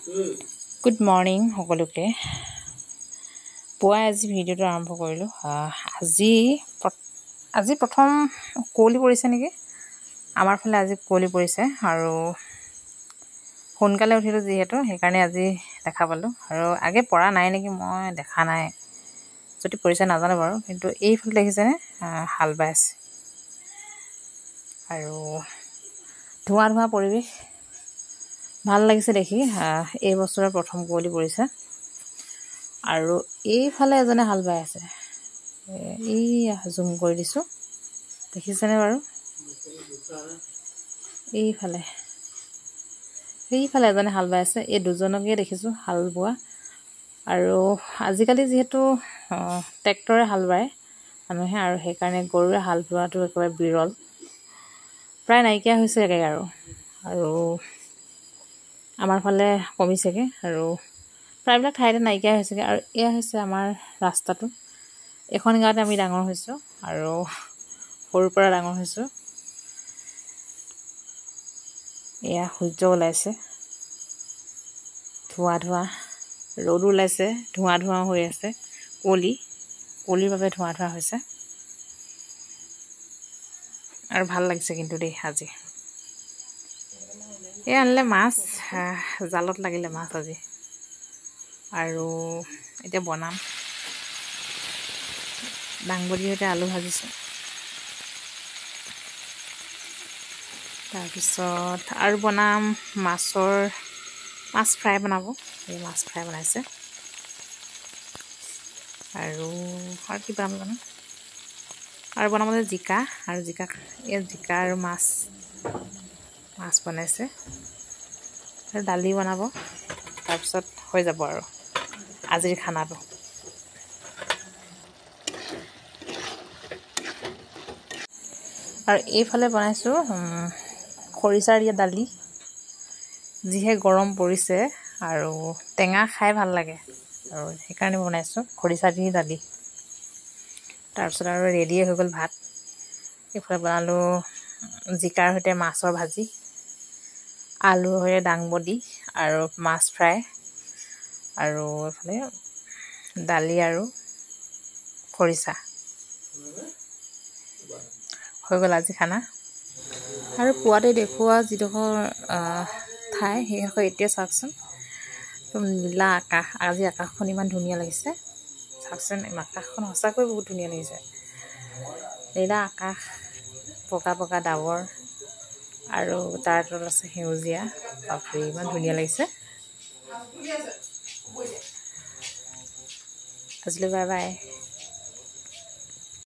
Good morning সকলোকে। পুৱাই আজি ভিডিঅ'টো আৰম্ভ কৰিলোঁ। আজি প্ৰথম কুঁৱলী পৰিছে নেকি, আমাৰ ফালে আজি কুঁৱলী পৰিছে আৰু সোনকালে উঠিলোঁ যিহেতু সেইকাৰণে আজি দেখা পালোঁ। আৰু আগে পৰা নাই নেকি, মই দেখা নাই, যদি পৰিছে নাজানো বাৰু, কিন্তু এইফালে দেখিছেনে হাল বাই আছে আৰু ধোঁৱা ধোঁৱা পৰিৱেশ ভাল লাগিছে দেখি। এই বছৰৰ প্ৰথম কুঁৱলী পৰিছে আৰু এইফালে এজনে হাল বাই আছে। এই জুম কৰি দিছোঁ, দেখিছেনে বাৰু? এইফালে এজনে হাল বাই আছে। এই দুজনকে দেখিছোঁ হাল বোৱা। আৰু আজিকালি যিহেতু ট্ৰেক্টৰে হাল বায় মানুহে, আৰু সেইকাৰণে গৰুৰে হাল বোৱাটো একেবাৰে বিৰল, প্ৰায় নাইকিয়া হৈছেগৈ আৰু আমাৰ ফালে কমিছেগৈ আৰু প্ৰায়বিলাক ঠাইতে নাইকিয়া হৈছেগৈ। আৰু এয়া হৈছে আমাৰ ৰাস্তাটো। এখন গাঁৱতে আমি ডাঙৰ হৈছোঁ আৰু সৰুৰ পৰা ডাঙৰ হৈছোঁ। এয়া সূৰ্য ওলাইছে, ধোঁৱা ধোঁৱা, ৰ'দ ওলাইছে, ধোঁৱা ধোঁৱা হৈ আছে। কুঁৱলীৰ বাবে ধোঁৱা ধোঁৱা হৈছে আৰু ভাল লাগিছে কিন্তু দেই। আজি এই আনিলে মাছ, জালত লাগিলে মাছ আজি, আৰু এতিয়া বনাম। দাংবডি সৈতে আলু ভাজিছোঁ, তাৰপিছত আৰু বনাম মাছ ফ্ৰাই বনাব। এই মাছ ফ্ৰাই বনাইছে আৰু কি বনাম জানো, আৰু বনাবলৈ জিকা আৰু মাছ বনাইছে আৰু দালি বনাব। তাৰপিছত হৈ যাব আৰু আজিৰ খানাটো। আৰু এইফালে বনাইছোঁ খৰিচাৰ দিয়া দালি। যিহে গৰম পৰিছে আৰু টেঙা খাই ভাল লাগে, আৰু সেইকাৰণে বনাইছোঁ খৰিচা দি দালি। তাৰপিছত আৰু ৰেডিয়ে হৈ গ'ল ভাত। এইফালে বনালোঁ জিকাৰ সৈতে মাছৰ ভাজি, আলুৰ সৈতে দাংবডি আৰু মাছ ফ্ৰাই, আৰু এইফালে দালি আৰু খৰিচা। হৈ গ'ল আজি খানা। আৰু পুৱাতে দেখুওৱা যিডোখৰ ঠাই, সেইডোখৰ এতিয়া চাওকচোন, একদম নীলা আকাশ। আজি আকাশখন ইমান ধুনীয়া লাগিছে, চাওকচোন। আকাশখন সঁচাকৈ বহুত ধুনীয়া লাগিছে। নীলা আকাশ, পকা পকা ডাৱৰ, আৰু তাৰ তলত আছে সেউজীয়া। বাপৰে, ইমান ধুনীয়া লাগিছে। আজিলৈ বাই বাই।